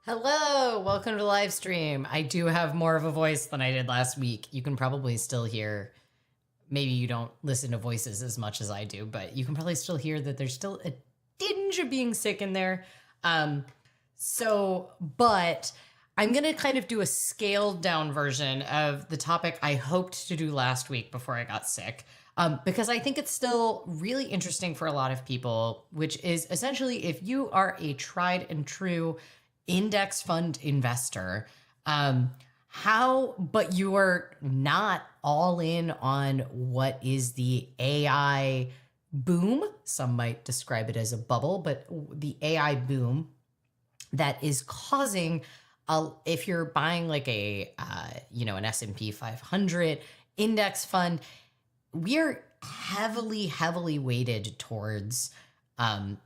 Hello, welcome to the live stream. I do have more of a voice than I did last week. You can probably still hear, maybe you don't listen to voices as much as I do, but you can probably still hear that there's still a tinge of being sick in there. But I'm going to kind of do a scaled down version of the topic I hoped to do last week before I got sick. Because I think it's still really interesting for a lot of people, which is essentially if you are a tried and true index fund investor, but you are not all in on what is the AI boom. Some might describe it as a bubble, but the AI boom that is causing, if you're buying like an S&P 500 index fund, we're heavily weighted towards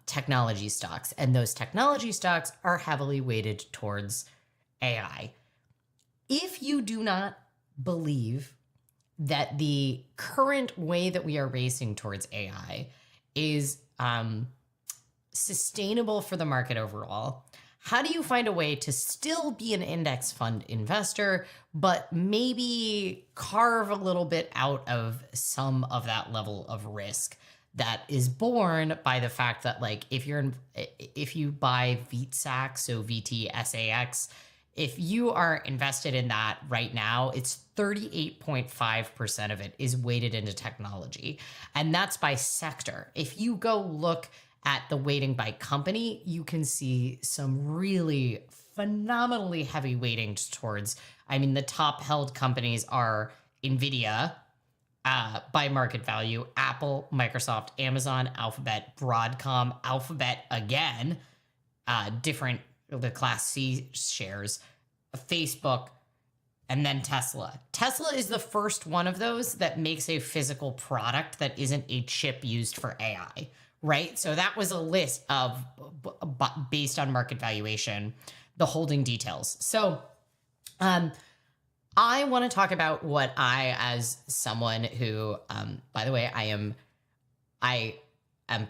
technology stocks, and those technology stocks are heavily weighted towards AI. If you do not believe that the current way that we are racing towards AI is sustainable for the market overall, how do you find a way to still be an index fund investor, but maybe carve a little bit out of some of that level of risk that is born by the fact that, like, if you buy VTSAX, so VTSAX, if you are invested in that right now, it's 38.5% of it is weighted into technology. And that's by sector. If you go look at the weighting by company, you can see some really phenomenally heavy weightings towards, the top held companies are NVIDIA, by market value, Apple, Microsoft, Amazon, Alphabet, Broadcom, Alphabet again, the Class C shares, Facebook, and then Tesla. Tesla is the first one of those that makes a physical product that isn't a chip used for AI, right? So that was a list of, based on market valuation, the holding details. So, I want to talk about what I, as someone who, by the way, I am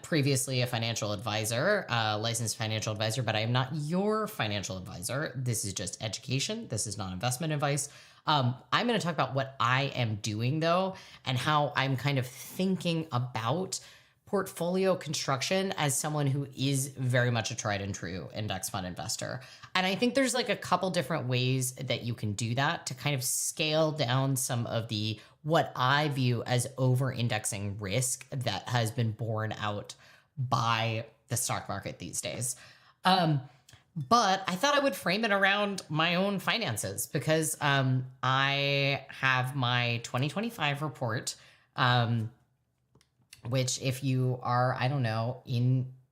previously a financial advisor, licensed financial advisor, but I am not your financial advisor. This is just education. This is not investment advice. I'm going to talk about what I am doing, though, and how I'm kind of thinking about portfolio construction as someone who is very much a tried and true index fund investor. And I think there's like a couple different ways that you can do that to kind of scale down some of the, what I view as over indexing risk that has been borne out by the stock market these days. But I thought I would frame it around my own finances because I have my 2025 report, which if you are, I don't know,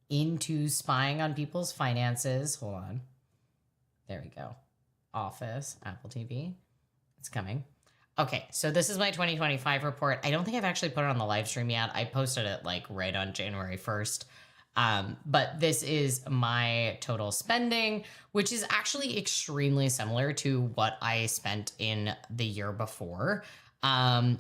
into spying on people's finances, hold on. There we go. Office, Apple TV. It's coming. Okay, so this is my 2025 report. I don't think I've actually put it on the live stream yet. I posted it like right on January 1st. But this is my total spending, which is actually extremely similar to what I spent in the year before.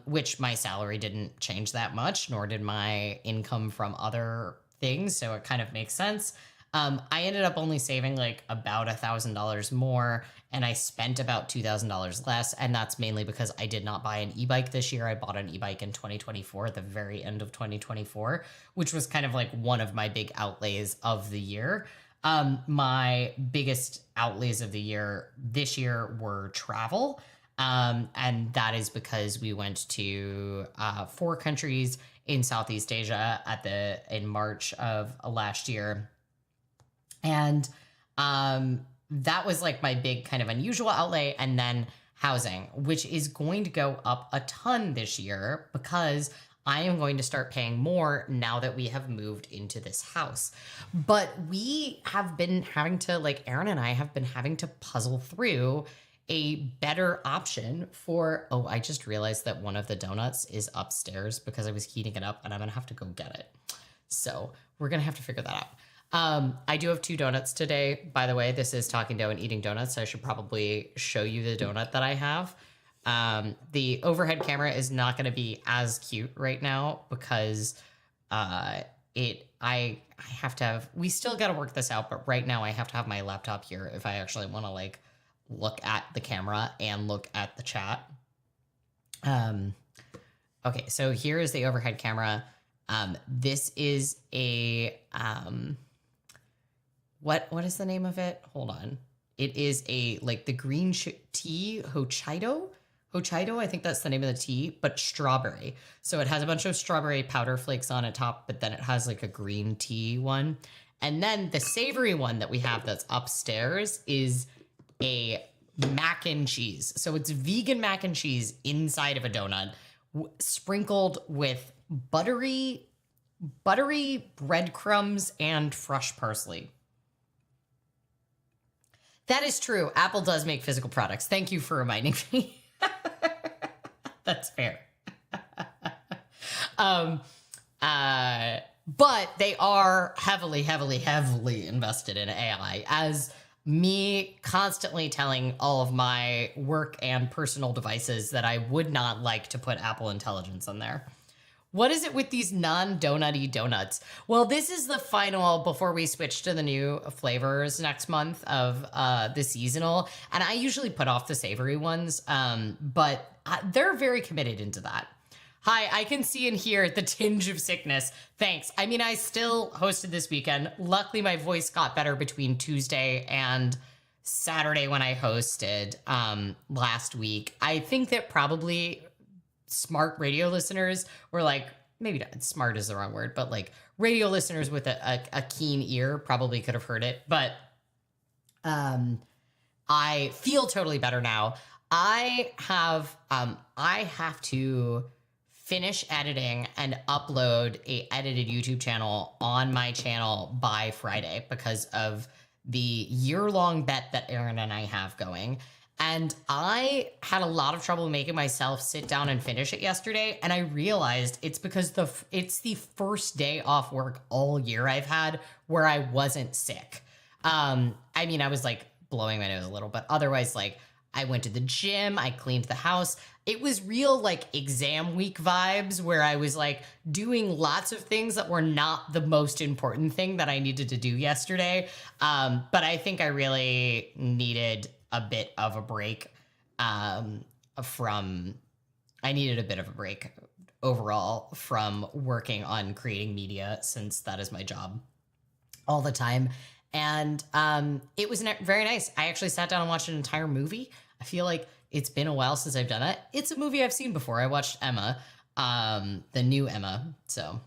Which my salary didn't change that much, nor did my income from other things. So it kind of makes sense. I ended up only saving like about $1,000 more, and I spent about $2,000 less. And that's mainly because I did not buy an e-bike this year. I bought an e-bike in 2024, at the very end of 2024, which was kind of like one of my big outlays of the year. My biggest outlays of the year this year were travel. And that is because we went to 4 countries in Southeast Asia in March of last year. And that was like my big kind of unusual outlay. And then housing, which is going to go up a ton this year because I am going to start paying more now that we have moved into this house. But we have been having to, like, Aaron and I have been having to puzzle through a better option for, I just realized that one of the donuts is upstairs because I was heating it up and I'm gonna have to go get it. So we're gonna have to figure that out. I do have 2 donuts today. By the way, this is Talking Dough and Eating Donuts. So I should probably show you the donut that I have. The overhead camera is not gonna be as cute right now because I have to have, we still got to work this out, but right now I have to have my laptop here if I actually want to like look at the camera and look at the chat. Okay, so here is the overhead camera. This is a, what is the name of it? Hold on. It is a, like the green tea Hokkaido. Hokkaido, I think that's the name of the tea, but strawberry. So it has a bunch of strawberry powder flakes on it top, but then it has like a green tea one. And then the savory one that we have that's upstairs is a mac and cheese. So it's vegan mac and cheese inside of a donut, sprinkled with buttery breadcrumbs and fresh parsley. That is true. Apple does make physical products. Thank you for reminding me. That's fair. But they are heavily invested in AI, as me constantly telling all of my work and personal devices that I would not like to put Apple Intelligence on there. What is it with these non-donut-y donuts? Well, this is the final before we switch to the new flavors next month of the seasonal. And I usually put off the savory ones, but they're very committed into that. Hi, I can see and hear the tinge of sickness. Thanks. I mean, I still hosted this weekend. Luckily, my voice got better between Tuesday and Saturday when I hosted last week. I think that probably smart radio listeners were like, maybe not smart is the wrong word, but like radio listeners with a keen ear probably could have heard it. But I feel totally better now. I have to finish editing and upload a edited YouTube channel on my channel by Friday because of the year-long bet that Aaron and I have going. And I had a lot of trouble making myself sit down and finish it yesterday. And I realized it's because it's the first day off work all year I've had where I wasn't sick. I mean, I was like blowing my nose a little, but otherwise, like, I went to the gym, I cleaned the house. It was real like exam week vibes where I was like doing lots of things that were not the most important thing that I needed to do yesterday. But I think I really needed a bit of a break I needed a bit of a break overall from working on creating media, since that is my job all the time. And it was very nice. I actually sat down and watched an entire movie. I feel like it's been a while since I've done it. It's a movie I've seen before. I watched Emma, the new Emma. So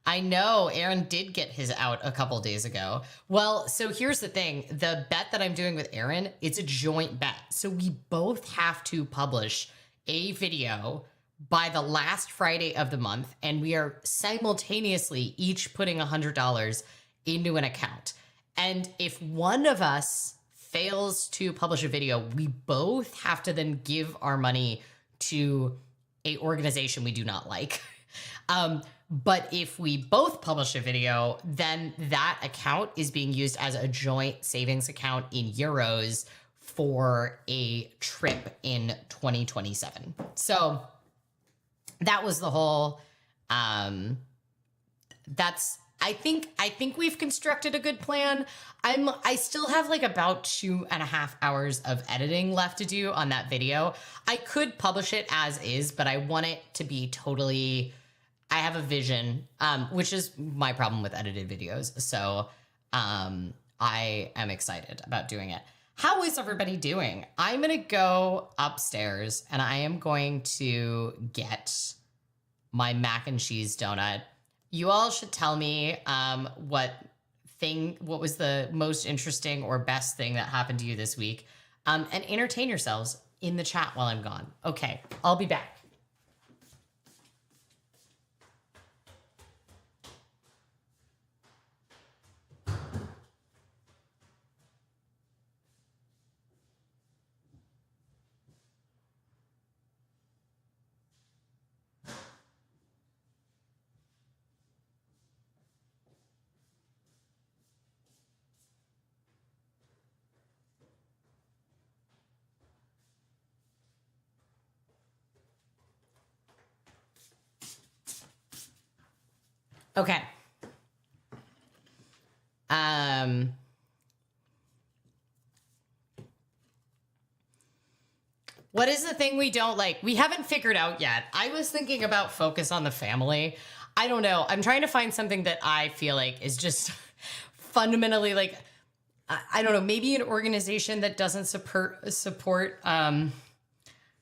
I know Aaron did get his out a couple days ago. Well, so here's the thing. The bet that I'm doing with Aaron, it's a joint bet. So we both have to publish a video by the last Friday of the month, and we are simultaneously each putting $100 into an account. And if one of us fails to publish a video, we both have to then give our money to a organization we do not like. But if we both publish a video, then that account is being used as a joint savings account in euros for a trip in 2027. So that was the whole, I think we've constructed a good plan. I still have like about 2.5 hours of editing left to do on that video. I could publish it as is, but I want it to be totally, I have a vision, which is my problem with edited videos. So I am excited about doing it. How is everybody doing? I'm going to go upstairs and I am going to get my mac and cheese donut. You all should tell me what was the most interesting or best thing that happened to you this week, and entertain yourselves in the chat while I'm gone. Okay, I'll be back. Okay, What is the thing we don't like? We haven't figured out yet. I was thinking about focus on the family. I don't know. I'm trying to find something that I feel like is just fundamentally like, I don't know, maybe an organization that doesn't support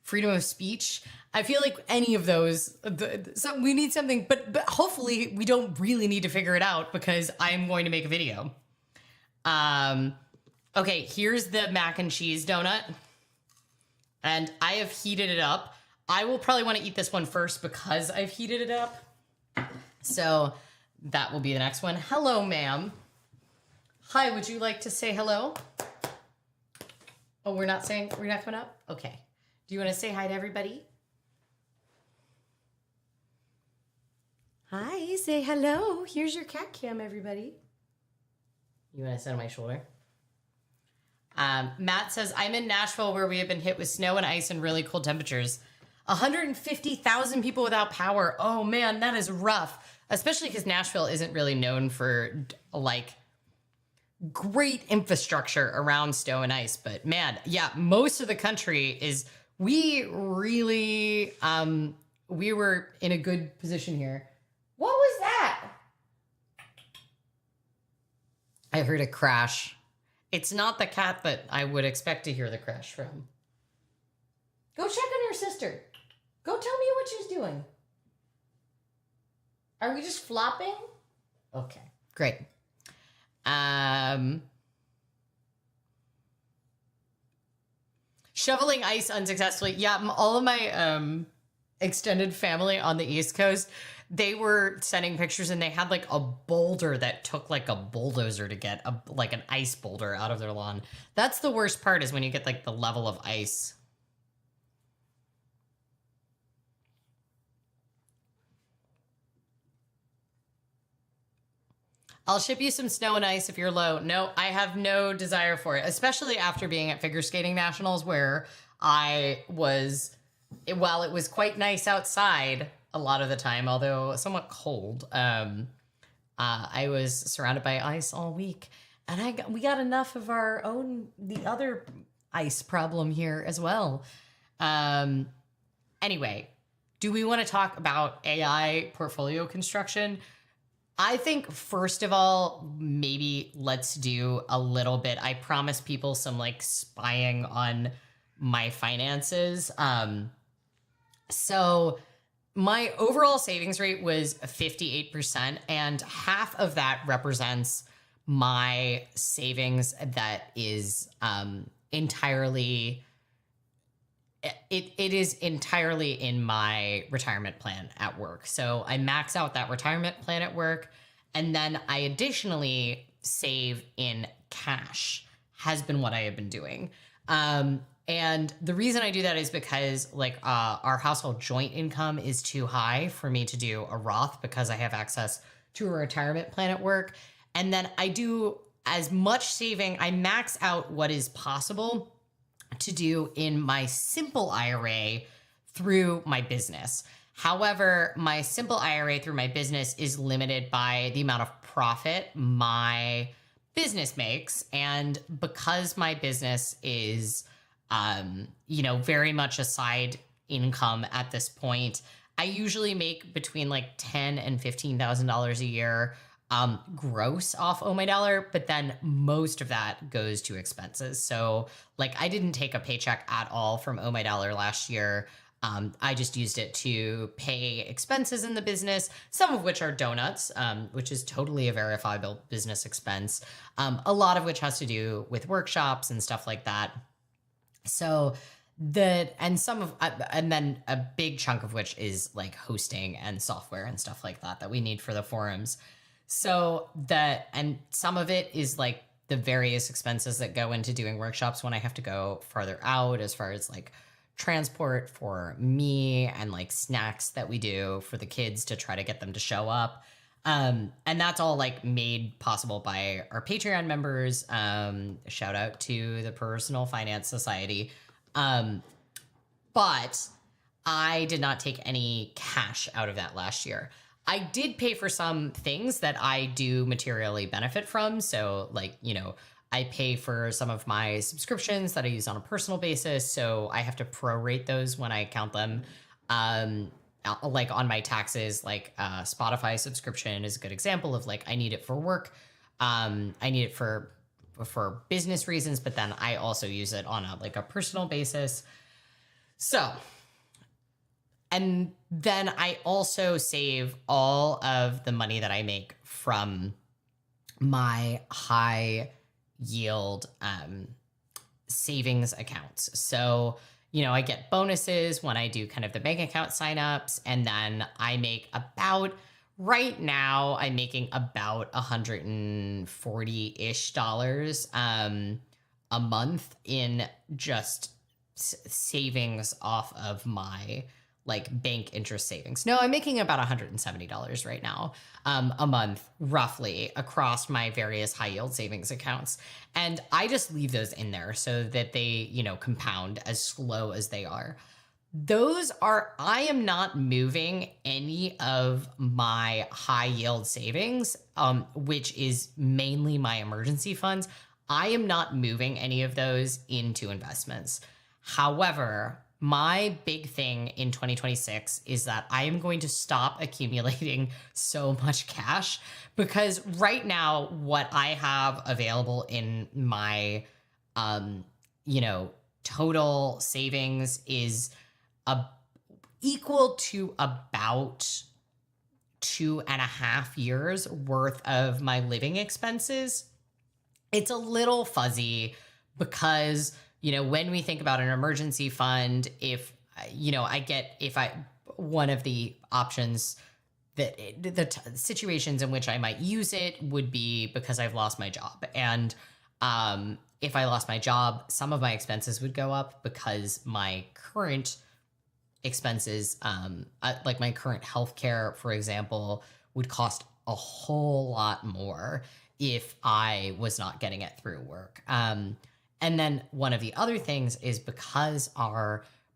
freedom of speech. I feel like any of those, so we need something, but hopefully we don't really need to figure it out because I'm going to make a video. Okay, here's the mac and cheese donut. And I have heated it up. I will probably want to eat this one first because I've heated it up. So that will be the next one. Hello, ma'am. Hi, would you like to say hello? Oh, we're not coming up? Okay. Do you want to say hi to everybody? Hi, say hello. Here's your cat cam, everybody. You want to sit on my shoulder? Matt says, I'm in Nashville where we have been hit with snow and ice and really cold temperatures. 150,000 people without power. Oh man, that is rough. Especially because Nashville isn't really known for like great infrastructure around snow and ice. But man, yeah, most of the country is, we really, we were in a good position here. What was that? I heard a crash. It's not the cat that I would expect to hear the crash from. Go check on your sister. Go tell me what she's doing. Are we just flopping? Okay, great. Shoveling ice unsuccessfully. Yeah, all of my extended family on the East Coast, they were sending pictures and they had like a boulder that took like a bulldozer to get like an ice boulder out of their lawn. That's the worst part, is when you get like the level of ice. I'll ship you some snow and ice if you're low. No, I have no desire for it, especially after being at Figure Skating Nationals, where I was, while it was quite nice outside a lot of the time, although somewhat cold, I was surrounded by ice all week, and we got enough of our own, the other ice problem here as well. Anyway, do we want to talk about AI portfolio construction? I think, first of all, maybe let's do a little bit. I promised people some like spying on my finances. So my overall savings rate was 58%, and half of that represents my savings that is entirely, it is entirely in my retirement plan at work. So I max out that retirement plan at work, and then I additionally save in cash, has been what I have been doing. And the reason I do that is because like our household joint income is too high for me to do a Roth, because I have access to a retirement plan at work. And then I do as much saving, I max out what is possible to do in my simple IRA through my business. However, my simple IRA through my business is limited by the amount of profit my business makes. And because my business is very much a side income at this point, I usually make between like $10,000 and $15,000 a year gross off Oh My Dollar, but then most of that goes to expenses. So like I didn't take a paycheck at all from Oh My Dollar last year. I just used it to pay expenses in the business, some of which are donuts, which is totally a verifiable business expense. A lot of which has to do with workshops and stuff like that. So and then a big chunk of which is like hosting and software and stuff like that we need for the forums. So and some of it is like the various expenses that go into doing workshops when I have to go farther out, as far as like transport for me and like snacks that we do for the kids to try to get them to show up. And that's all like made possible by our Patreon members. Shout out to the Personal Finance Society. But I did not take any cash out of that last year. I did pay for some things that I do materially benefit from. So, like, I pay for some of my subscriptions that I use on a personal basis. So I have to prorate those when I count them. Um, like on my taxes, like Spotify subscription is a good example of like I need it for work. I need it for business reasons, but then I also use it on a personal basis. So, and then I also save all of the money that I make from my high yield savings accounts. So, I get bonuses when I do kind of the bank account signups, and then I make right now, I'm making about $140-ish a month in just savings off of my like bank interest savings. No, I'm making about $170 right now a month, roughly, across my various high yield savings accounts. And I just leave those in there so that they, compound as slow as they are. I am not moving any of my high yield savings, which is mainly my emergency funds. I am not moving any of those into investments. However, my big thing in 2026 is that I am going to stop accumulating so much cash, because right now what I have available in my total savings is equal to about 2.5 years worth of my living expenses. It's a little fuzzy because when we think about an emergency fund, if one of the options that the situations in which I might use it would be because I've lost my job. And if I lost my job, some of my expenses would go up because my current expenses, like my current healthcare, for example, would cost a whole lot more if I was not getting it through work. And then one of the other things is because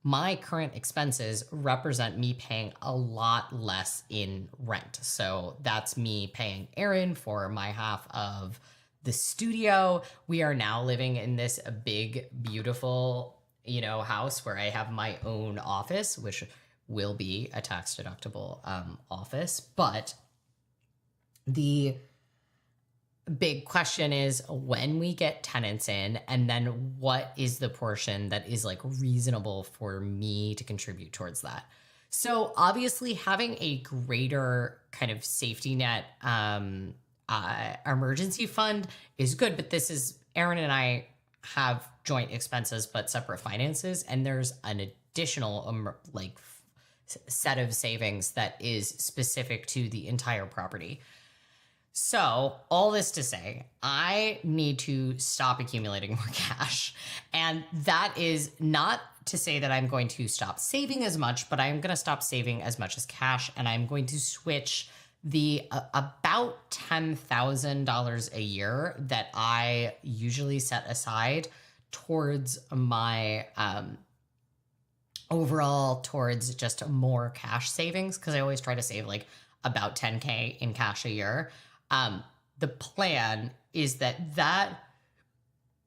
my current expenses represent me paying a lot less in rent. So that's me paying Aaron for my half of the studio. We are now living in this big, beautiful, house where I have my own office, which will be a tax deductible office. But the big question is when we get tenants in, and then what is the portion that is like reasonable for me to contribute towards that. So obviously having a greater kind of safety net emergency fund is good, but Aaron and I have joint expenses but separate finances, and there's an additional set of savings that is specific to the entire property. So all this to say, I need to stop accumulating more cash. And that is not to say that I'm going to stop saving as much, but I'm going to stop saving as much as cash. And I'm going to switch the about $10,000 a year that I usually set aside towards my overall towards just more cash savings, because I always try to save like about 10K in cash a year. The plan is that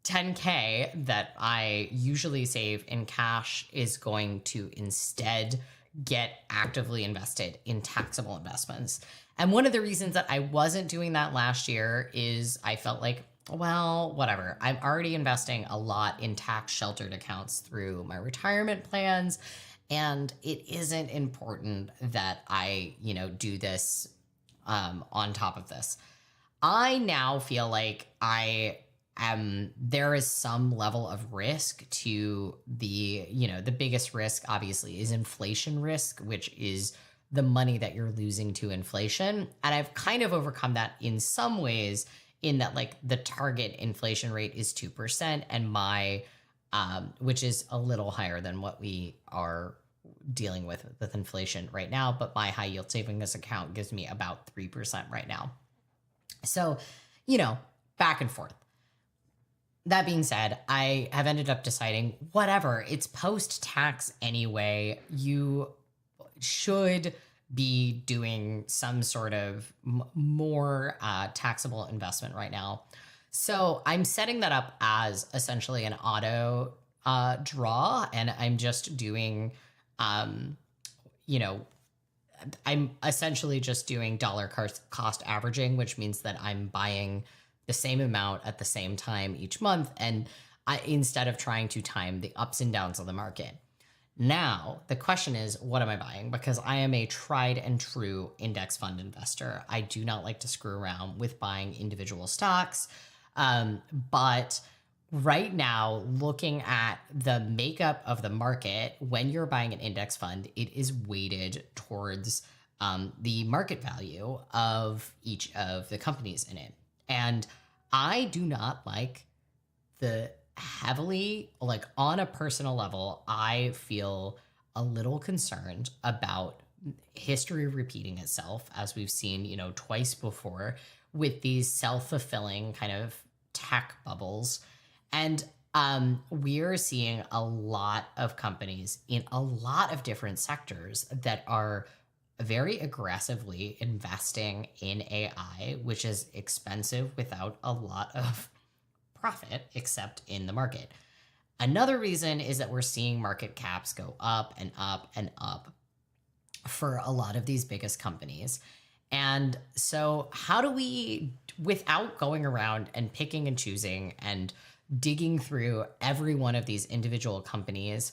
10K that I usually save in cash is going to instead get actively invested in taxable investments. And one of the reasons that I wasn't doing that last year is I felt like, well, whatever. I'm already investing a lot in tax sheltered accounts through my retirement plans. And it isn't important that I, do this on top of this. I now feel like there is some level of risk to the biggest risk obviously is inflation risk, which is the money that you're losing to inflation. And I've kind of overcome that in some ways in that like the target inflation rate is 2% and my, which is a little higher than what we are dealing with inflation right now. But my high yield savings account gives me about 3% right now. So, back and forth. That being said, I have ended up deciding, whatever, it's post-tax anyway. You should be doing some sort of more taxable investment right now. So I'm setting that up as essentially an auto draw, and I'm just doing, you know, I'm essentially just doing dollar cost averaging, which means that I'm buying the same amount at the same time each month, and instead of trying to time the ups and downs of the market. Now, the question is, what am I buying? Because I am a tried and true index fund investor. I do not like to screw around with buying individual stocks. But right now, looking at the makeup of the market, when you're buying an index fund, it is weighted towards the market value of each of the companies in it. And I do not like the heavily, like on a personal level, I feel a little concerned about history repeating itself, as we've seen, twice before with these self-fulfilling kind of tech bubbles. And we're seeing a lot of companies in a lot of different sectors that are very aggressively investing in AI, which is expensive without a lot of profit except in the market. Another reason is that we're seeing market caps go up and up and up for a lot of these biggest companies. And so how do we, without going around and picking and choosing and digging through every one of these individual companies,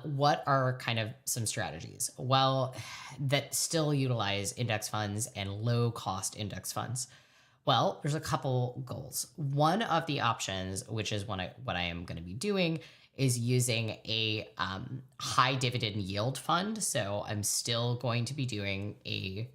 what are kind of some strategies? Well, that still utilize index funds and low cost index funds. Well, there's a couple goals. One of the options, which is what I am going to be doing, is using a high dividend yield fund. So I'm still going to be doing a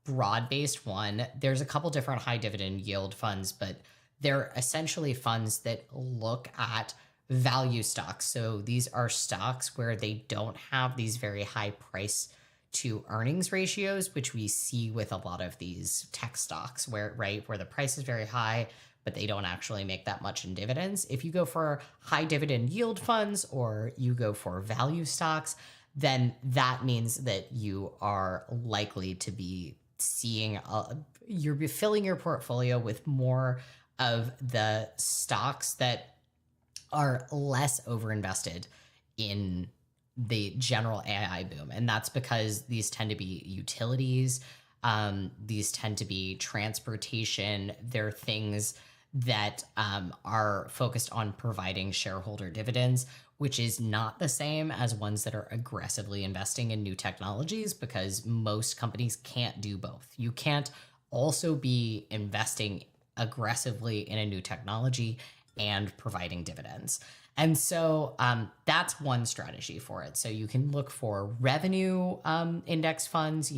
broad-based one. There's a couple different high dividend yield funds, but they're essentially funds that look at value stocks. So these are stocks where they don't have these very high price to earnings ratios, which we see with a lot of these tech stocks where the price is very high, but they don't actually make that much in dividends. If you go for high dividend yield funds or you go for value stocks, then that means that you are likely to be seeing, you're filling your portfolio with more of the stocks that are less overinvested in the general AI boom. And that's because these tend to be utilities. These tend to be transportation. They're things that are focused on providing shareholder dividends, which is not the same as ones that are aggressively investing in new technologies, because most companies can't do both. You can't also be investing aggressively in a new technology and providing dividends. And so that's one strategy for it. So you can look for revenue index funds.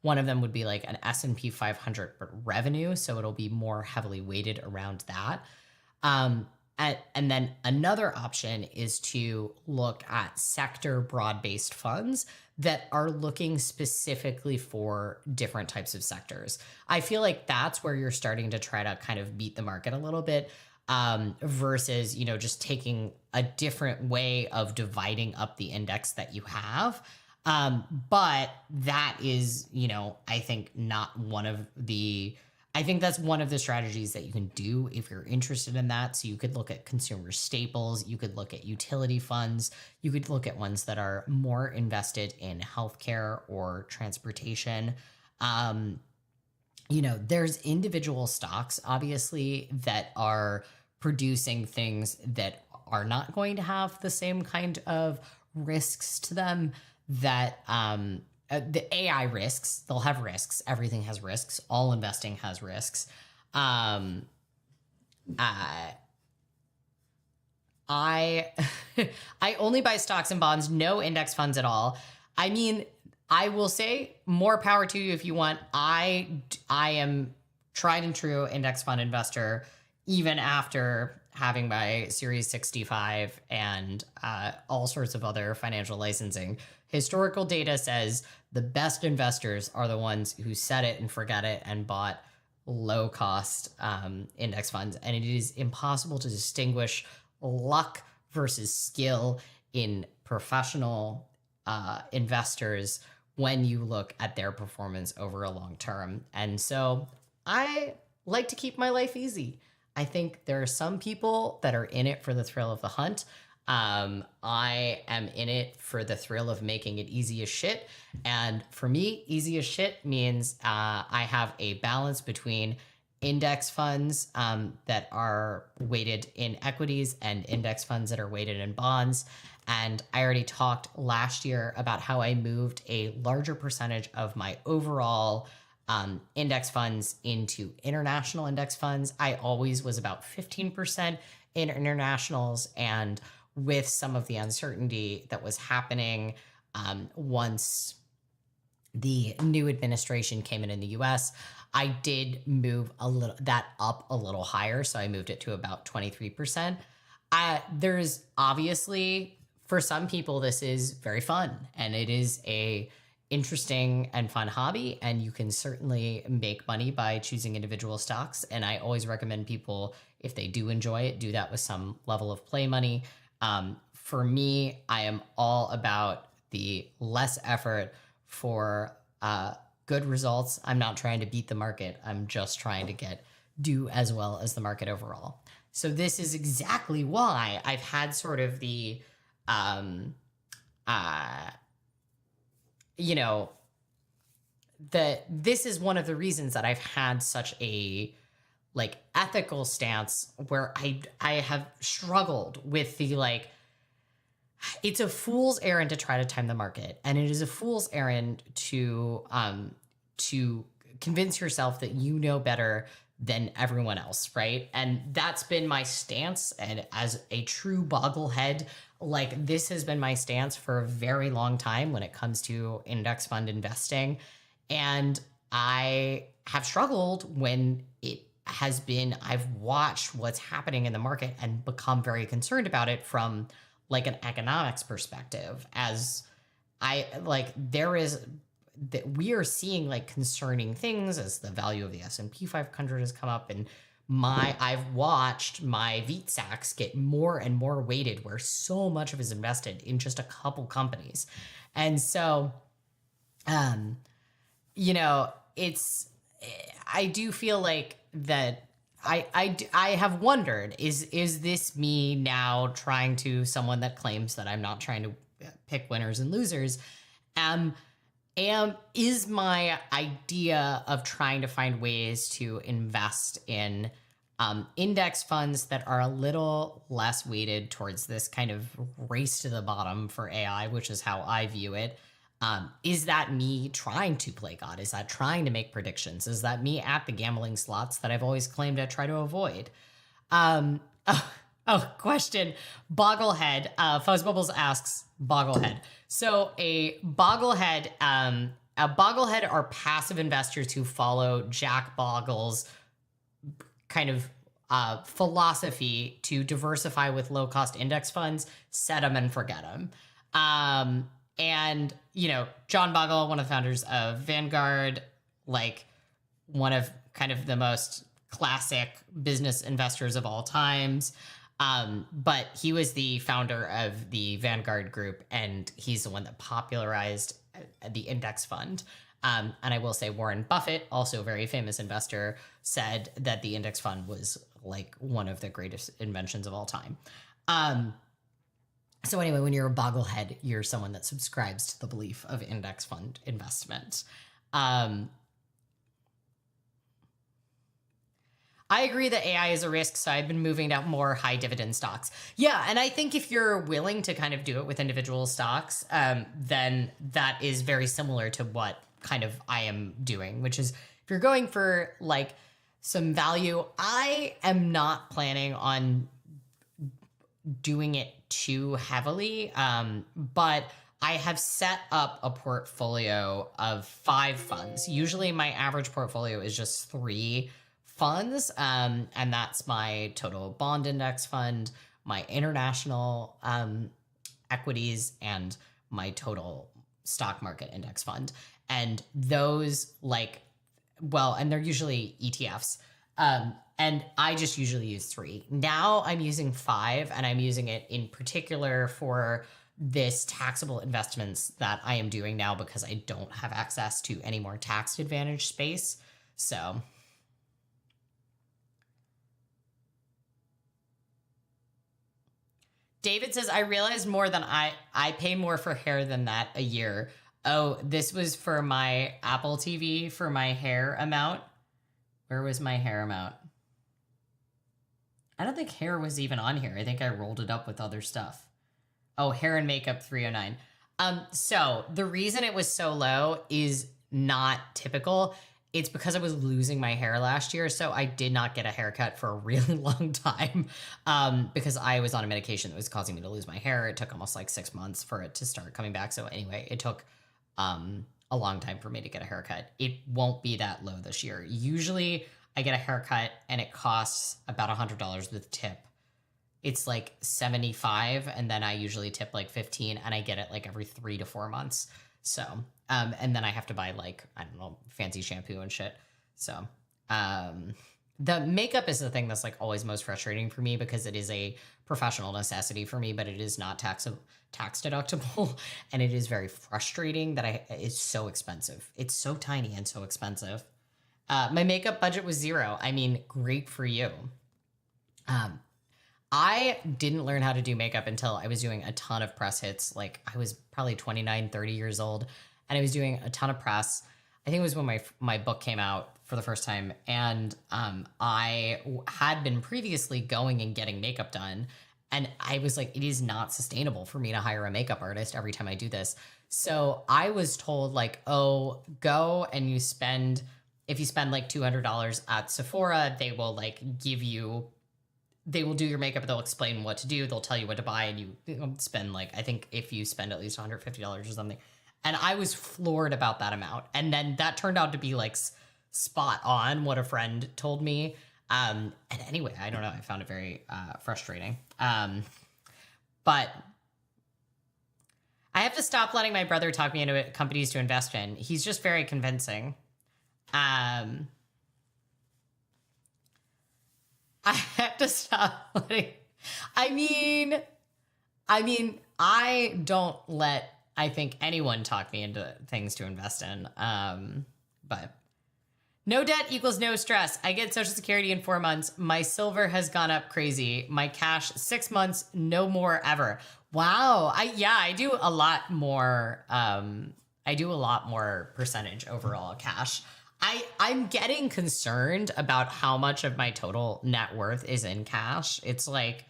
One of them would be like an S&P 500, but revenue. So it'll be more heavily weighted around that. And then another option is to look at sector broad-based funds that are looking specifically for different types of sectors. I feel like that's where you're starting to try to kind of beat the market a little bit. Versus, just taking a different way of dividing up the index that you have. But that is, I think I think that's one of the strategies that you can do if you're interested in that. So you could look at consumer staples, you could look at utility funds, you could look at ones that are more invested in healthcare or transportation. There's individual stocks, obviously, that are producing things that are not going to have the same kind of risks to them that the AI risks, they'll have risks. Everything has risks. All investing has risks. I I only buy stocks and bonds, no index funds at all. I mean, I will say more power to you if you want. I am tried and true index fund investor, even after having my Series 65 and all sorts of other financial licensing. Historical data says the best investors are the ones who set it and forget it and bought low cost index funds. And it is impossible to distinguish luck versus skill in professional investors when you look at their performance over a long term. And so I like to keep my life easy. I think there are some people that are in it for the thrill of the hunt. I am in it for the thrill of making it easy as shit. And for me, easy as shit means I have a balance between index funds that are weighted in equities and index funds that are weighted in bonds. And I already talked last year about how I moved a larger percentage of my overall index funds into international index funds. I always was about 15% in internationals. And with some of the uncertainty that was happening once the new administration came in the US, I did move that up a little higher. So I moved it to about 23%. There's obviously, for some people, this is very fun, and it is a interesting and fun hobby, and you can certainly make money by choosing individual stocks. And I always recommend people, if they do enjoy it, do that with some level of play money. For me, I am all about the less effort for good results. I'm not trying to beat the market. I'm just trying to do as well as the market overall. So this is exactly why I've had sort of the, this is one of the reasons that I've had such a ethical stance where I have struggled with the it's a fool's errand to try to time the market, and it is a fool's errand to convince yourself that you know better than everyone else, right? And that's been my stance, and as a true bogglehead, this has been my stance for a very long time when it comes to index fund investing. And I have struggled when I've watched what's happening in the market and become very concerned about it from an economics perspective, as we are seeing concerning things as the value of the S&P 500 has come up, and I've watched my VTSAX get more and more weighted, where so much of it is invested in just a couple companies. And so, I do feel that I have wondered, is this me now trying to someone that claims that I'm not trying to pick winners and losers? Is my idea of trying to find ways to invest in index funds that are a little less weighted towards this kind of race to the bottom for AI, which is how I view it, is that me trying to play God? Is that trying to make predictions? Is that me at the gambling slots that I've always claimed I try to avoid? Question. Bogglehead. Fuzz Bubbles asks Bogglehead. So a Bogglehead are passive investors who follow Jack Bogle's kind of philosophy to diversify with low-cost index funds, set them and forget them. And, John Bogle, one of the founders of Vanguard, one of kind of the most classic business investors of all times. But he was the founder of the Vanguard Group, and he's the one that popularized the index fund. And I will say Warren Buffett, also a very famous investor, said that the index fund was one of the greatest inventions of all time. So anyway, when you're a bogglehead, you're someone that subscribes to the belief of index fund investment. I agree that AI is a risk, so I've been moving to more high dividend stocks. Yeah, and I think if you're willing to kind of do it with individual stocks, then that is very similar to what kind of I am doing, which is if you're going for some value, I am not planning on doing it too heavily, but I have set up a portfolio of 5 funds. Usually my average portfolio is just 3 funds, and that's my total bond index fund, my international equities, and my total stock market index fund. And those and they're usually ETFs. And I just usually use 3. Now I'm using 5, and I'm using it in particular for this taxable investments that I am doing now because I don't have access to any more tax advantage space. So David says, I realized more than I pay more for hair than that a year. Oh, this was for my Apple TV for my hair amount. Where was my hair amount? I don't think hair was even on here. I think I rolled it up with other stuff. Oh, hair and makeup 309. So the reason it was so low is not typical. It's because I was losing my hair last year, so I did not get a haircut for a really long time because I was on a medication that was causing me to lose my hair. It took almost like 6 months for it to start coming back. So anyway, it took a long time for me to get a haircut. It won't be that low this year. Usually I get a haircut and it costs about $100 with tip. It's like 75 and then I usually tip like 15 and I get it like every 3 to 4 months. So, and then I have to buy like, I don't know, fancy shampoo and shit. So, the makeup is the thing that's like always most frustrating for me because it is a professional necessity for me, but it is not tax deductible. And it is very frustrating that it's so expensive. It's so tiny and so expensive. My makeup budget was 0. I mean, great for you. I didn't learn how to do makeup until I was doing a ton of press hits. Like I was probably 29, 30 years old and I was doing a ton of press. I think it was when my book came out for the first time. And I had been previously going and getting makeup done. And I was like, it is not sustainable for me to hire a makeup artist every time I do this. So I was told like, oh, go and if you spend like $200 at Sephora, they will like they will do your makeup. They'll explain what to do. They'll tell you what to buy. And you spend like, I think if you spend at least $150 or something. And I was floored about that amount. And then that turned out to be like spot on what a friend told me. And anyway, I don't know. I found it very frustrating. But I have to stop letting my brother talk me into companies to invest in. He's just very convincing. I have to stop letting. I mean, I don't let, I think, anyone talk me into things to invest in. But no debt equals no stress. I get Social Security in 4 months. My silver has gone up crazy. My cash 6 months, no more ever. Wow. I do a lot more. I do a lot more percentage overall cash. I'm getting concerned about how much of my total net worth is in cash. It's like,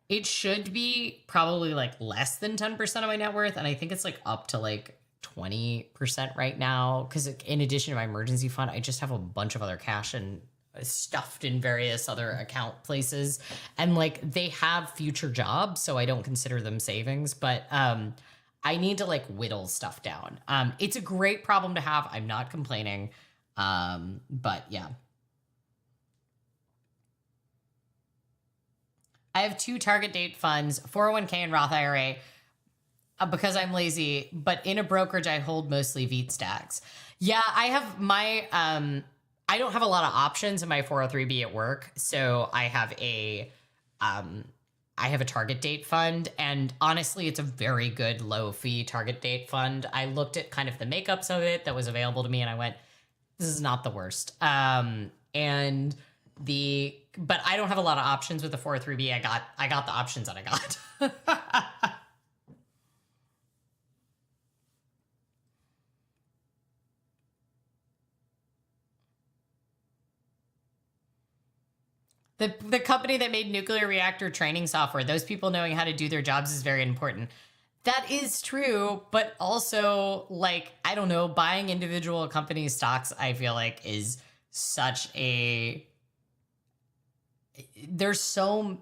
it should be probably like less than 10% of my net worth. And I think it's like up to like 20% right now. Because in addition to my emergency fund, I just have a bunch of other cash and stuffed in various other account places. And like they have future jobs, so I don't consider them savings. But I need to like whittle stuff down. It's a great problem to have. I'm not complaining. But yeah. I have 2 target date funds, 401k and Roth IRA, because I'm lazy, but in a brokerage, I hold mostly VEET stacks. Yeah, I have my, I don't have a lot of options in my 403b at work. So I have a target date fund, and honestly, it's a very good low fee target date fund. I looked at kind of the makeups of it that was available to me, and I went, this is not the worst. But I don't have a lot of options with the 403b. I got the options that I got. The company that made nuclear reactor training software, those people knowing how to do their jobs is very important. That is true, but also, like, I don't know, buying individual company stocks, I feel like, is such a... There's so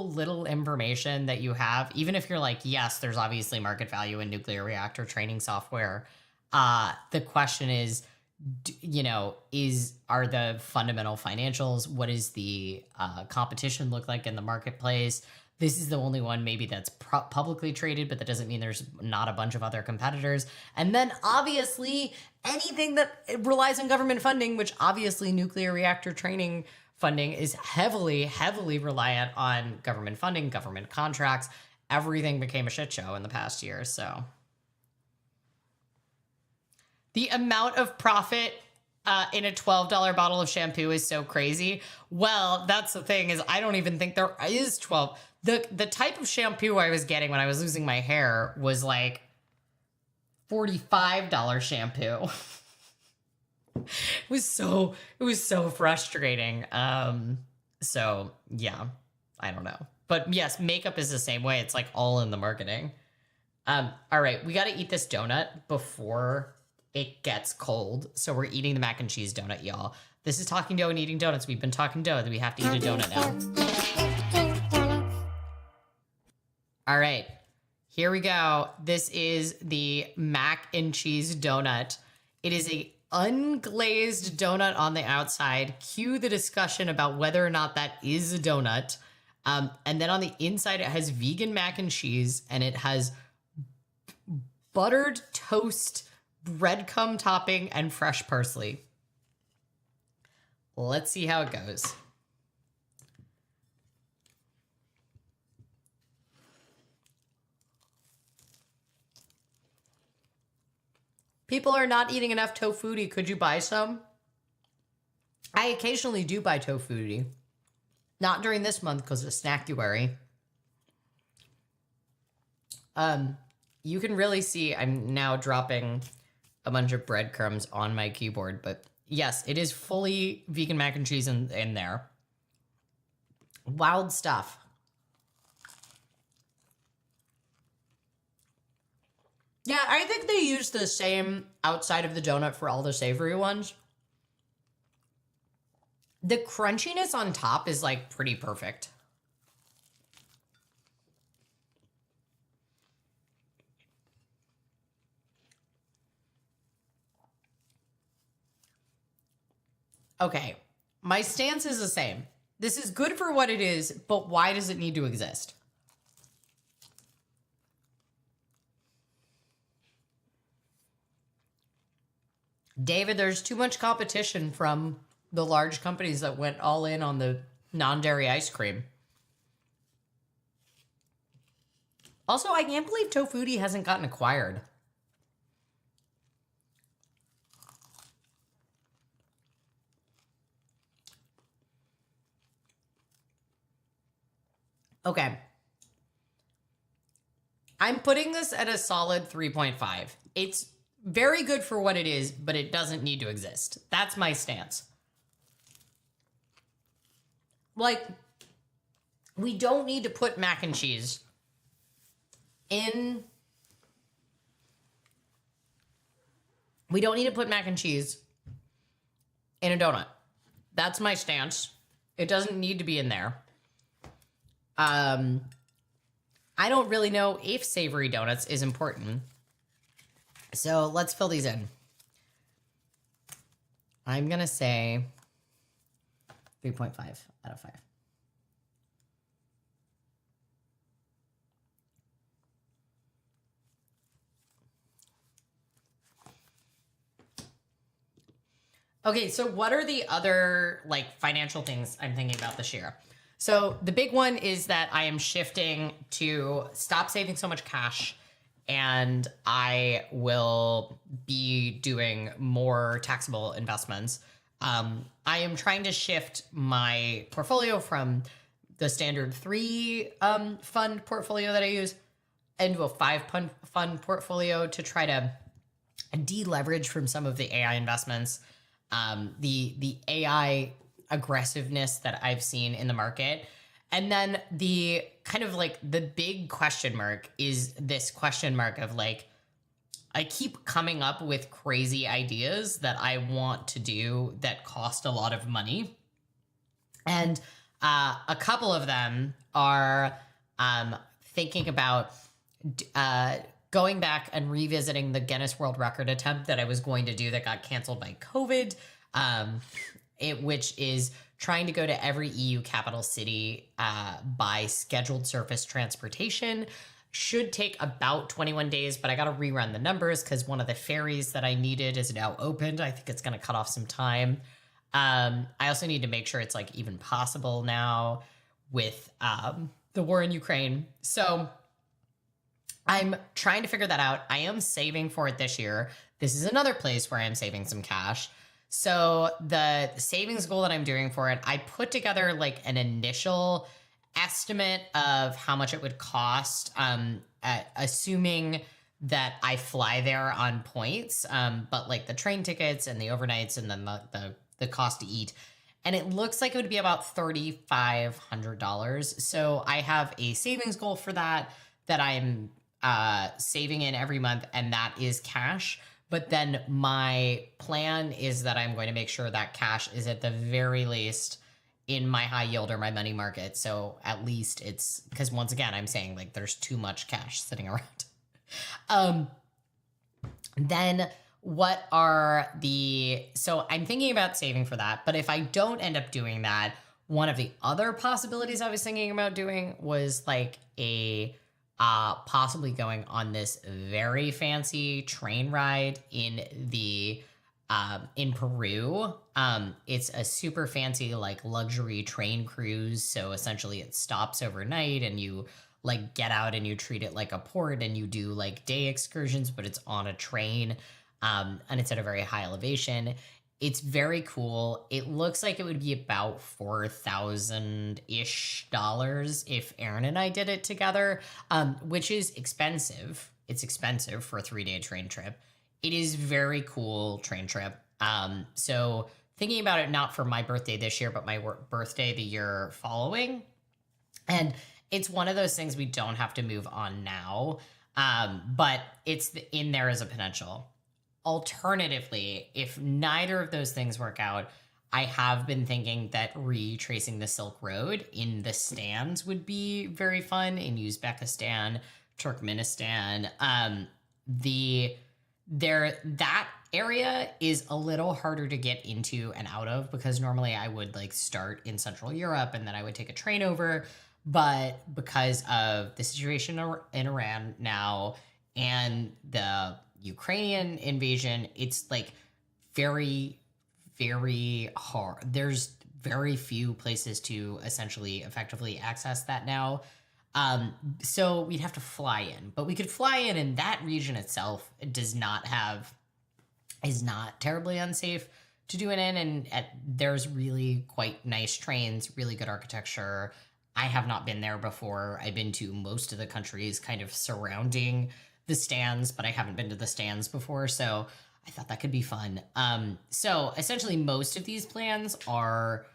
little information that you have, even if you're like, yes, there's obviously market value in nuclear reactor training software. The question is, are the fundamental financials? What is the competition look like in the marketplace? This is the only one maybe that's publicly traded, but that doesn't mean there's not a bunch of other competitors. And then obviously anything that relies on government funding, which obviously nuclear reactor training funding is heavily, heavily reliant on government funding, government contracts. everything became a shit show in the past year. So the amount of profit in a $12 bottle of shampoo is so crazy. Well, that's the thing, is I don't even think there is 12. The type of shampoo I was getting when I was losing my hair was like $45 shampoo. It was so frustrating. So yeah, I don't know. But yes, makeup is the same way. It's like all in the marketing. All right, we got to eat this donut before it gets cold. So we're eating the mac and cheese donut, y'all. This is Talking Dough and Eating Donuts. We've been talking dough. We have to eat a donut now. All right, here we go. This is the mac and cheese donut. It is a unglazed donut on the outside. Cue the discussion about whether or not that is a donut. And then on the inside, it has vegan mac and cheese, and it has buttered toast, breadcrumb topping, and fresh parsley. Let's see how it goes. People are not eating enough tofutti. Could you buy some? I occasionally do buy tofutti. Not during this month because of Snackuary. You can really see I'm now dropping a bunch of breadcrumbs on my keyboard, but yes, it is fully vegan mac and cheese in there. Wild stuff. Yeah, I think they use the same outside of the donut for all the savory ones. The crunchiness on top is like pretty perfect. Okay, my stance is the same. This is good for what it is, but why does it need to exist? David, there's too much competition from the large companies that went all in on the non-dairy ice cream. Also, I can't believe Tofutti hasn't gotten acquired. Okay. I'm putting this at a solid 3.5. It's very good for what it is, but it doesn't need to exist. That's my stance. Like, we don't need to put mac and cheese in... We don't need to put mac and cheese in a donut. That's my stance. It doesn't need to be in there. I don't really know if savory donuts is important. So let's fill these in. I'm going to say 3.5 out of 5. Okay, so what are the other like financial things I'm thinking about this year? So the big one is that I am shifting to stop saving so much cash, and I will be doing more taxable investments. I am trying to shift my portfolio from the standard 3 fund portfolio that I use into a 5 fund portfolio to try to deleverage from some of the AI investments. The AI aggressiveness that I've seen in the market. And then the kind of like the big question mark is this question mark of like, I keep coming up with crazy ideas that I want to do that cost a lot of money. And a couple of them are thinking about going back and revisiting the Guinness World Record attempt that I was going to do that got canceled by COVID. Which is trying to go to every EU capital city by scheduled surface transportation. Should take about 21 days, but I got to rerun the numbers because one of the ferries that I needed is now opened. I think it's going to cut off some time. I also need to make sure it's like even possible now with the war in Ukraine. So I'm trying to figure that out. I am saving for it this year. This is another place where I'm saving some cash. So the savings goal that I'm doing for it, I put together like an initial estimate of how much it would cost, assuming that I fly there on points, but like the train tickets and the overnights and then the cost to eat. And it looks like it would be about $3,500. So I have a savings goal for that I'm saving in every month, and that is cash. But then my plan is that I'm going to make sure that cash is at the very least in my high yield or my money market. So at least it's because once again, I'm saying like there's too much cash sitting around. Then what are so I'm thinking about saving for that. But if I don't end up doing that, one of the other possibilities I was thinking about doing was like possibly going on this very fancy train ride in Peru. It's a super fancy like luxury train cruise. So essentially it stops overnight and you like get out and you treat it like a port and you do like day excursions, but it's on a train. And it's at a very high elevation. It's very cool. It looks like it would be about $4,000-ish if Aaron and I did it together, which is expensive. It's expensive for a 3-day train trip. It is very cool train trip. So thinking about it, not for my birthday this year, but my birthday the year following. And it's one of those things we don't have to move on now, but it's in there as a potential. Alternatively, if neither of those things work out, I have been thinking that retracing the Silk Road in the stands would be very fun in Uzbekistan, Turkmenistan. That area is a little harder to get into and out of because normally I would like start in Central Europe and then I would take a train over. But because of the situation in Iran now and the Ukrainian invasion, it's like very, very hard. There's very few places to essentially effectively access that now. So we'd have to fly in, but we could fly in, and that region itself is not terribly unsafe to do it in. And there's really quite nice trains, really good architecture. I have not been there before. I've been to most of the countries kind of surrounding the stands, but I haven't been to the stands before, so I thought that could be fun. So essentially most of these plans are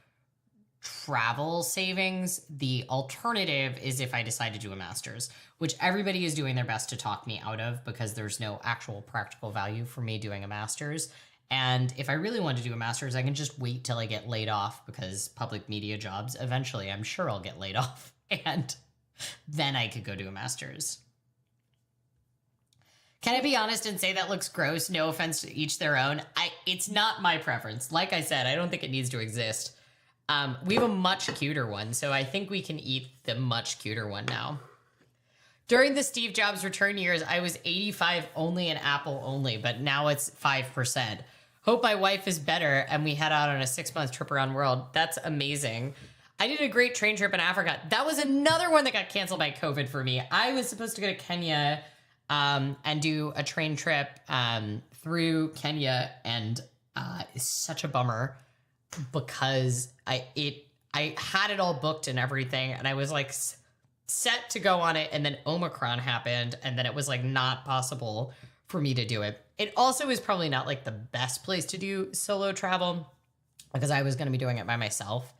travel savings. The alternative is if I decide to do a master's, which everybody is doing their best to talk me out of because there's no actual practical value for me doing a master's. And if I really want to do a master's, I can just wait till I get laid off because public media jobs, eventually I'm sure I'll get laid off and then I could go do a master's. Can I be honest and say that looks gross? No offense to each their own. It's not my preference. Like I said, I don't think it needs to exist. We have a much cuter one, so I think we can eat the much cuter one now. During the Steve Jobs return years, I was 85 only and Apple only, but now it's 5%. Hope my wife is better and we head out on a 6-month trip around the world. That's amazing. I did a great train trip in Africa. That was another one that got canceled by COVID for me. I was supposed to go to Kenya and do a train trip through Kenya, and it's such a bummer because I had it all booked and everything, and I was like set to go on it, and then Omicron happened, and then it was like not possible for me to do it. It also is probably not like the best place to do solo travel because I was going to be doing it by myself.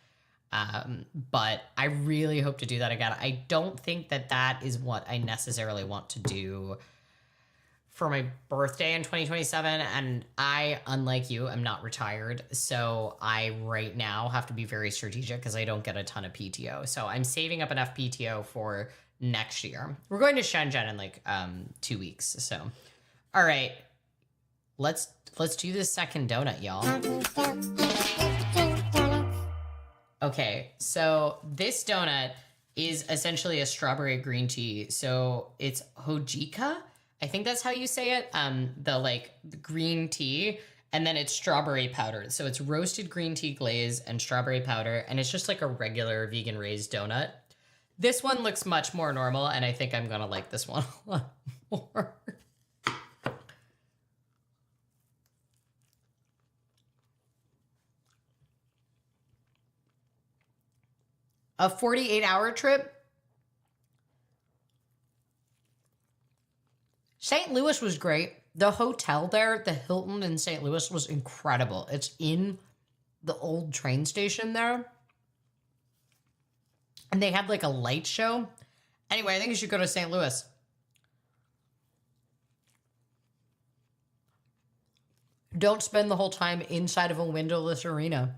But I really hope to do that again. I don't think that is what I necessarily want to do for my birthday in 2027. And I, unlike you, am not retired. So I right now have to be very strategic because I don't get a ton of PTO. So I'm saving up enough PTO for next year. We're going to Shenzhen in like 2 weeks. So, all right, let's do this second donut, y'all. Okay, so this donut is essentially a strawberry green tea. So it's Hojika. I think that's how you say it. The green tea, and then it's strawberry powder. So it's roasted green tea glaze and strawberry powder, and it's just like a regular vegan raised donut. This one looks much more normal, and I think I'm gonna like this one a lot more. A 48-hour trip. St. Louis was great. The hotel there, the Hilton in St. Louis, was incredible. It's in the old train station there. And they had like a light show. Anyway, I think you should go to St. Louis. Don't spend the whole time inside of a windowless arena.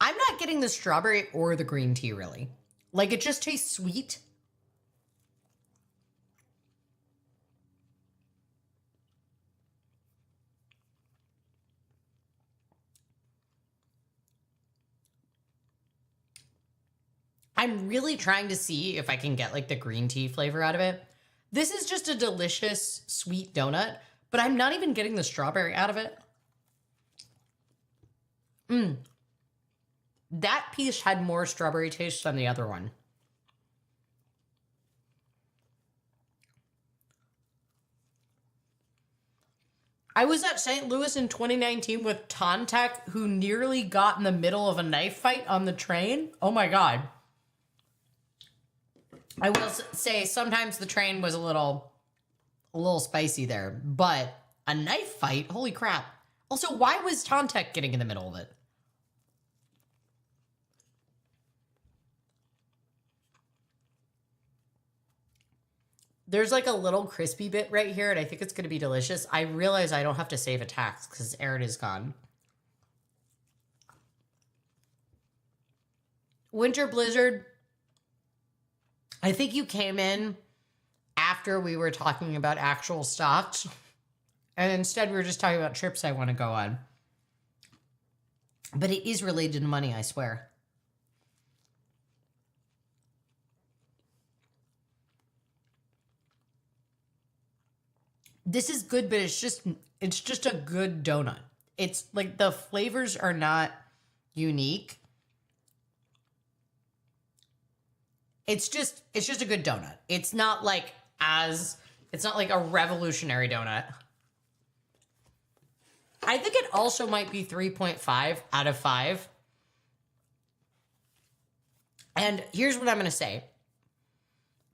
I'm not getting the strawberry or the green tea, really. Like, it just tastes sweet. I'm really trying to see if I can get, like, the green tea flavor out of it. This is just a delicious, sweet donut, but I'm not even getting the strawberry out of it. That piece had more strawberry taste than the other one. I was at St. Louis in 2019 with Tontek, who nearly got in the middle of a knife fight on the train. Oh my God. I will say sometimes the train was a little spicy there, but a knife fight? Holy crap. Also, why was Tontek getting in the middle of it? There's like a little crispy bit right here, and I think it's going to be delicious. I realize I don't have to save a tax because Aaron is gone. Winter Blizzard, I think you came in after we were talking about actual stocks, and instead we were just talking about trips I want to go on. But it is related to money, I swear. This is good, but it's just a good donut. It's like the flavors are not unique. It's just a good donut. It's not like a revolutionary donut. I think it also might be 3.5 out of 5. And here's what I'm going to say.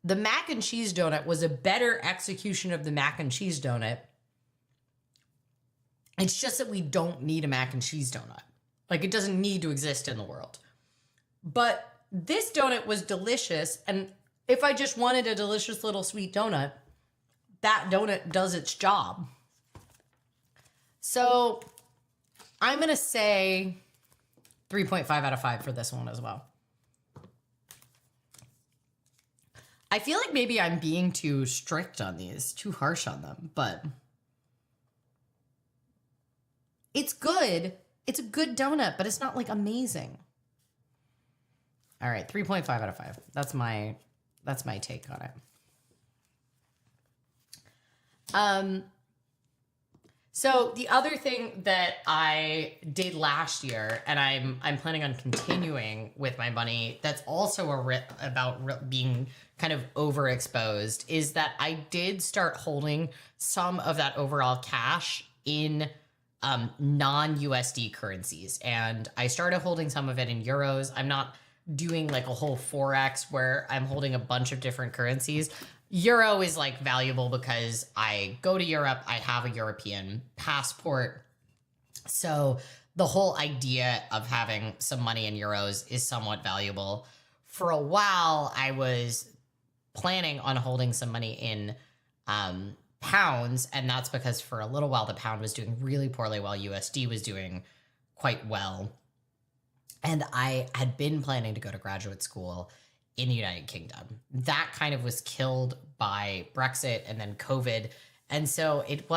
The mac and cheese donut was a better execution of the mac and cheese donut. It's just that we don't need a mac and cheese donut. Like, it doesn't need to exist in the world. But this donut was delicious, and if I just wanted a delicious little sweet donut, that donut does its job. So I'm going to say 3.5 out of 5 for this one as well. I feel like maybe I'm being too strict on these, too harsh on them, but it's good. It's a good donut, but it's not like amazing. All right, 3.5 out of 5. That's my take on it. So the other thing that I did last year, and I'm planning on continuing with my money, that's also about being kind of overexposed, is that I did start holding some of that overall cash in non-USD currencies, and I started holding some of it in euros. I'm not doing like a whole Forex where I'm holding a bunch of different currencies. Euro is like valuable because I go to Europe, I have a European passport. So the whole idea of having some money in euros is somewhat valuable. For a while, I was planning on holding some money in pounds, and that's because for a little while the pound was doing really poorly while USD was doing quite well. And I had been planning to go to graduate school in the United Kingdom. That kind of was killed by Brexit and then COVID. And so it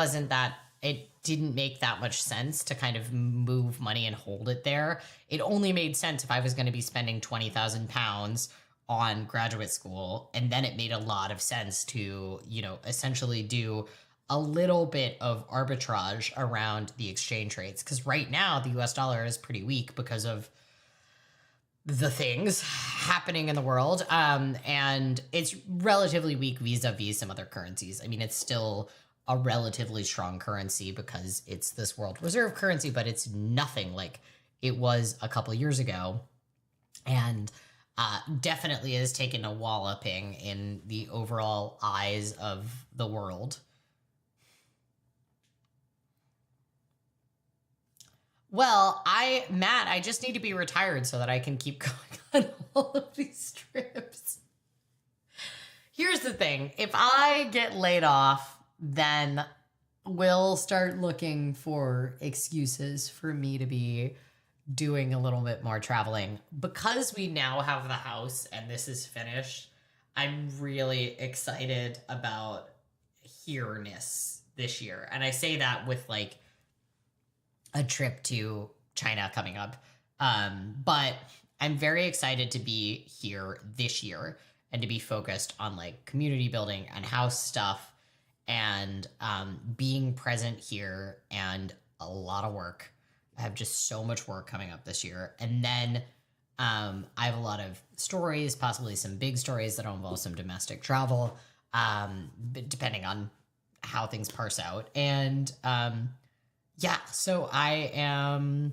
didn't make that much sense to kind of move money and hold it there. It only made sense if I was going to be spending £20,000 on graduate school. And then it made a lot of sense to, essentially do a little bit of arbitrage around the exchange rates. Because right now the US dollar is pretty weak because of the things happening in the world. And it's relatively weak vis-a-vis some other currencies. I mean, it's still a relatively strong currency because it's this world reserve currency, but it's nothing like it was a couple years ago. And definitely has taken a walloping in the overall eyes of the world. Well, Matt, I just need to be retired so that I can keep going on all of these trips. Here's the thing. If I get laid off, then we'll start looking for excuses for me to be doing a little bit more traveling. Because we now have the house and this is finished, I'm really excited about here-ness this year. And I say that with like a trip to China coming up. But I'm very excited to be here this year and to be focused on like community building and house stuff and being present here and a lot of work. I have just so much work coming up this year. And then I have a lot of stories, possibly some big stories that'll involve some domestic travel, depending on how things parse out. And yeah, so I am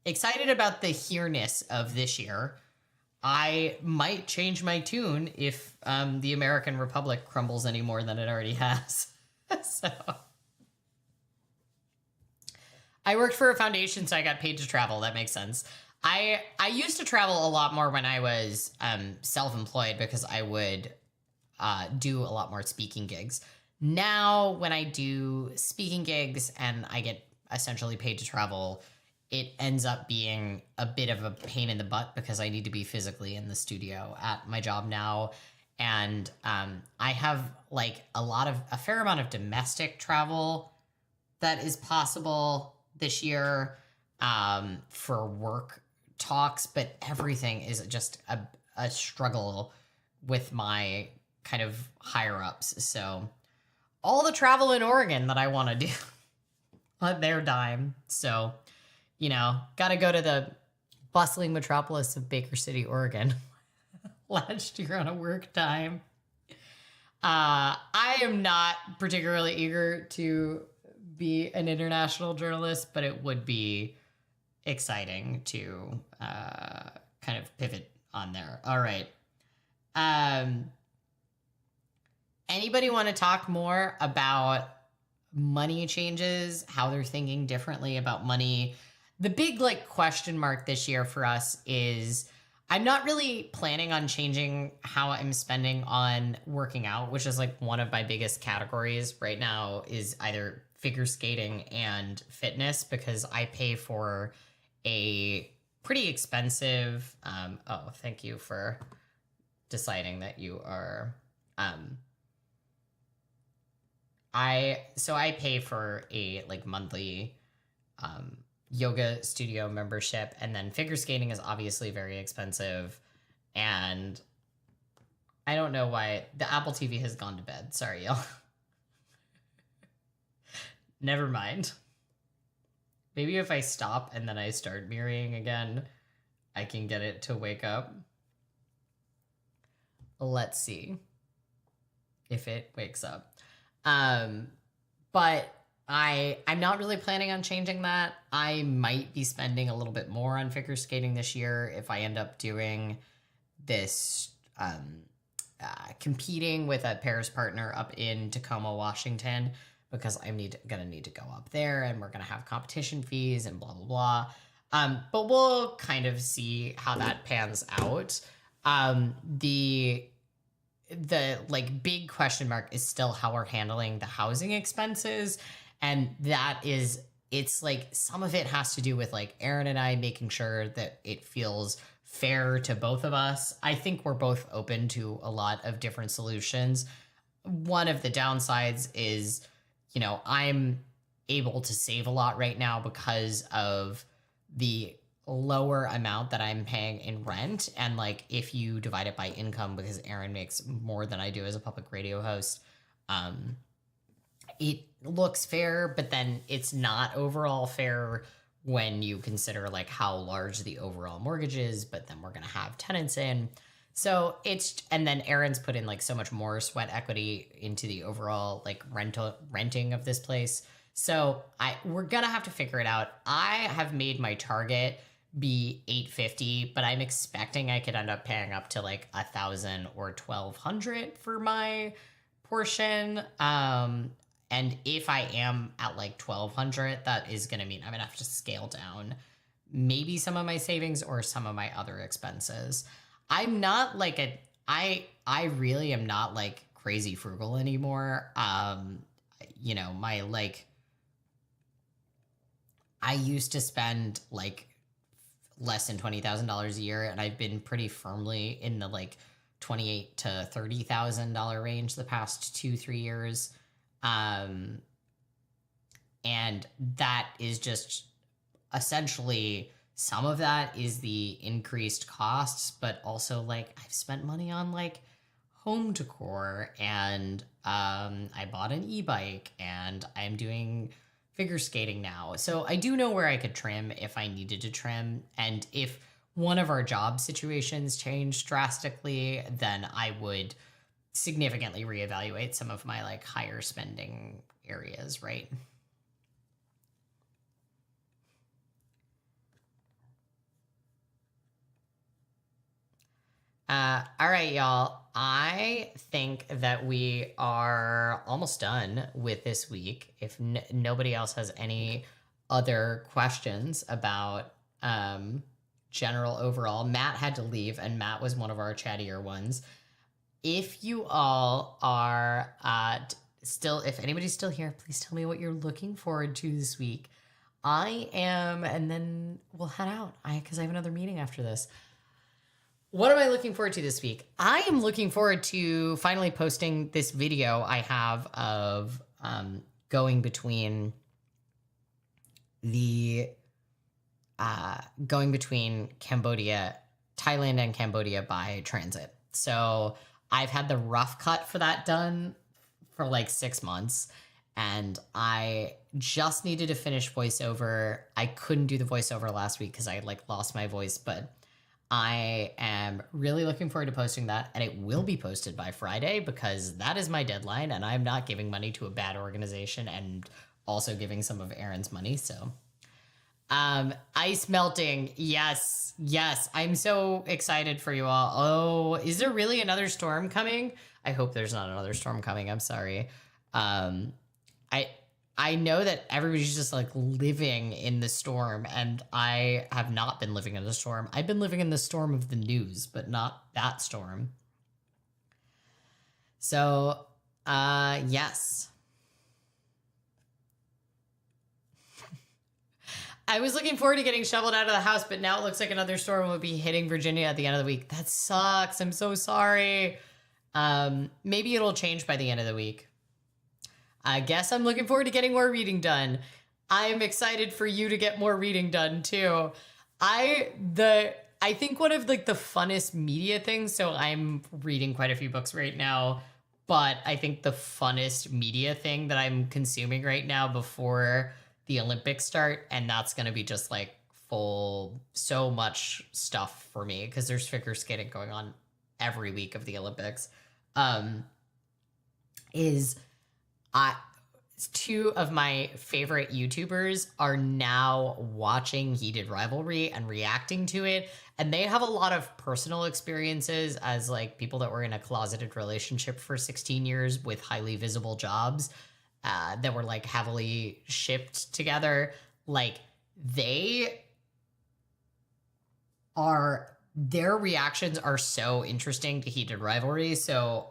excited about the here-ness of this year. I might change my tune if the American Republic crumbles any more than it already has. So I worked for a foundation, so I got paid to travel. That makes sense. I used to travel a lot more when I was self-employed because I would do a lot more speaking gigs. Now, when I do speaking gigs and I get essentially paid to travel, it ends up being a bit of a pain in the butt because I need to be physically in the studio at my job now. And I have like a fair amount of domestic travel that is possible this year for work talks, but everything is just a struggle with my kind of higher ups. So all the travel in Oregon that I want to do on their dime. So, you know, got to go to the bustling metropolis of Baker City, Oregon last year on a work time. I am not particularly eager to be an international journalist, but it would be exciting to kind of pivot on there. All right. Anybody want to talk more about money changes, how they're thinking differently about money? The big like question mark this year for us is I'm not really planning on changing how I'm spending on working out, which is like one of my biggest categories right now is either figure skating and fitness because I pay for a pretty expensive, oh, thank you for deciding that you are, I pay for a like monthly yoga studio membership, and then figure skating is obviously very expensive, and I don't know why the Apple TV has gone to bed. Sorry, y'all. Never mind. Maybe if I stop and then I start mirroring again, I can get it to wake up. Let's see if it wakes up. But I'm not really planning on changing that. I might be spending a little bit more on figure skating this year if I end up doing this, competing with a Paris partner up in Tacoma, Washington, because I'm gonna need to go up there and we're gonna have competition fees and blah, blah, blah. But we'll kind of see how that pans out. The like big question mark is still how we're handling the housing expenses. And that is, it's like some of it has to do with like Aaron and I making sure that it feels fair to both of us. I think we're both open to a lot of different solutions. One of the downsides is, you know, I'm able to save a lot right now because of the lower amount that I'm paying in rent. And like, if you divide it by income, because Aaron makes more than I do as a public radio host, it looks fair, but then it's not overall fair when you consider like how large the overall mortgage is, but then we're going to have tenants in. So and then Aaron's put in like so much more sweat equity into the overall like renting of this place. So we're going to have to figure it out. I have made my target be $850, but I'm expecting I could end up paying up to like $1,000 or $1,200 for my portion. And if I am at like $1,200, that is going to mean I'm going to have to scale down maybe some of my savings or some of my other expenses. I'm not like I really am not like crazy frugal anymore. You know, my like, I used to spend like less than $20,000 a year, and I've been pretty firmly in the like $28,000 to $30,000 range the past 2-3 years. And that is just essentially, some of that is the increased costs, but also like I've spent money on like home decor, and I bought an e-bike, and I'm doing figure skating now. So I do know where I could trim if I needed to trim. And if one of our job situations changed drastically, then I would significantly reevaluate some of my like higher spending areas, right? All right, y'all. I think that we are almost done with this week. If nobody else has any other questions about general overall, Matt had to leave, and Matt was one of our chattier ones. If you all are if anybody's still here, please tell me what you're looking forward to this week. I am, and then we'll head out because I have another meeting after this. What am I looking forward to this week? I am looking forward to finally posting this video I have of going between Cambodia, Thailand and Cambodia by transit. So I've had the rough cut for that done for like 6 months, and I just needed to finish voiceover. I couldn't do the voiceover last week because I like lost my voice, but I am really looking forward to posting that, and it will be posted by Friday because that is my deadline, and I'm not giving money to a bad organization and also giving some of Aaron's money. So ice melting. Yes. I'm so excited for you all. Oh, is there really another storm coming? I hope there's not another storm coming. I'm sorry. I know that everybody's just like living in the storm, and I have not been living in the storm. I've been living in the storm of the news, but not that storm. So, yes. I was looking forward to getting shoveled out of the house, but now it looks like another storm will be hitting Virginia at the end of the week. That sucks. I'm so sorry. Maybe it'll change by the end of the week. I guess I'm looking forward to getting more reading done. I'm excited for you to get more reading done too. I think one of like the funnest media things, so I'm reading quite a few books right now, but I think the funnest media thing that I'm consuming right now before the Olympics start, and that's going to be just like so much stuff for me because there's figure skating going on every week of the Olympics, two of my favorite YouTubers are now watching Heated Rivalry and reacting to it. And they have a lot of personal experiences as like people that were in a closeted relationship for 16 years with highly visible jobs that were like heavily shipped together. Like their reactions are so interesting to Heated Rivalry. So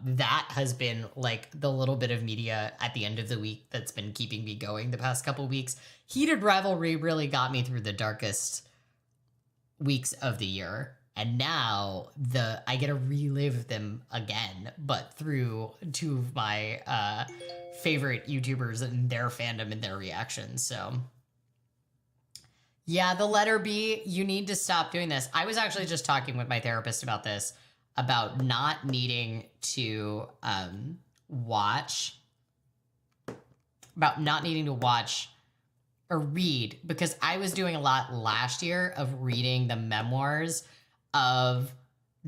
that has been like the little bit of media at the end of the week that's been keeping me going the past couple weeks. Heated Rivalry really got me through the darkest weeks of the year. And now I get to relive them again, but through two of my favorite YouTubers and their fandom and their reactions. So yeah, the letter B, you need to stop doing this. I was actually just talking with my therapist about this, about not needing to watch, or read, because I was doing a lot last year of reading the memoirs of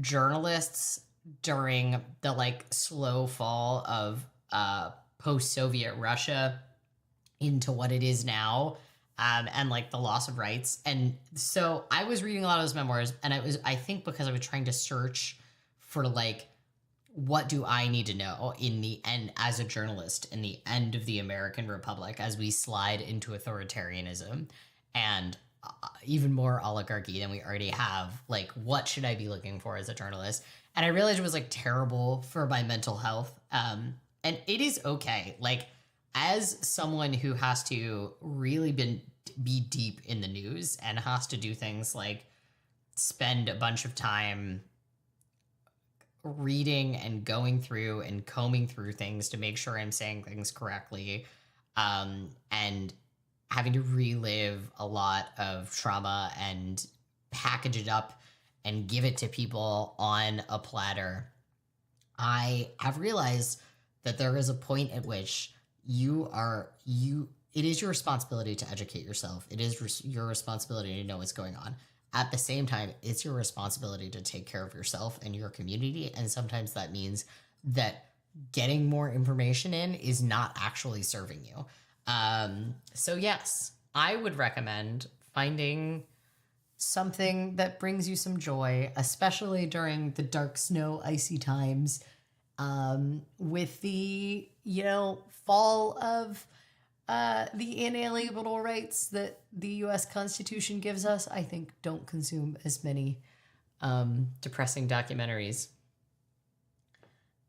journalists during the like slow fall of post-Soviet Russia into what it is now, and like the loss of rights. And so I was reading a lot of those memoirs, and I think because I was trying to search for like, what do I need to know in the end as a journalist in the end of the American Republic as we slide into authoritarianism and even more oligarchy than we already have? Like, what should I be looking for as a journalist? And I realized it was like terrible for my mental health. And it is okay. Like, as someone who has to really be deep in the news and has to do things like spend a bunch of time reading and going through and combing through things to make sure I'm saying things correctly, and having to relive a lot of trauma and package it up and give it to people on a platter, I have realized that there is a point at which it is your responsibility to educate yourself. It is your responsibility to know what's going on. At the same time, it's your responsibility to take care of yourself and your community. And sometimes that means that getting more information in is not actually serving you. So yes, I would recommend finding something that brings you some joy, especially during the dark snow, icy times, with the, fall of the inalienable rights that the U.S. Constitution gives us. I think don't consume as many depressing documentaries.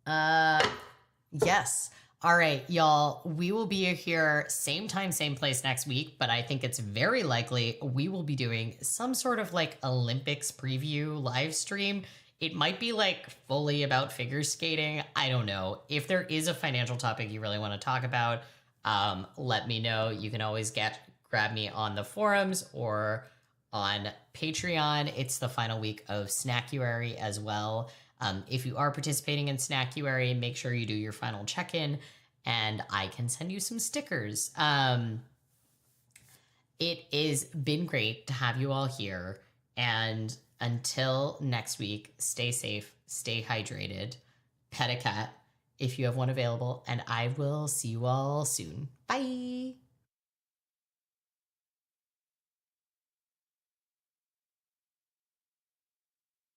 Yes. All right, y'all. We will be here same time, same place next week, but I think it's very likely we will be doing some sort of like Olympics preview live stream. It might be like fully about figure skating. I don't know. If there is a financial topic you really want to talk about, let me know. You can always grab me on the forums or on Patreon. It's the final week of Snackuary as well. If you are participating in Snackuary, make sure you do your final check-in and I can send you some stickers. It has been great to have you all here. And until next week, stay safe, stay hydrated, pet a cat if you have one available, and I will see you all soon. Bye.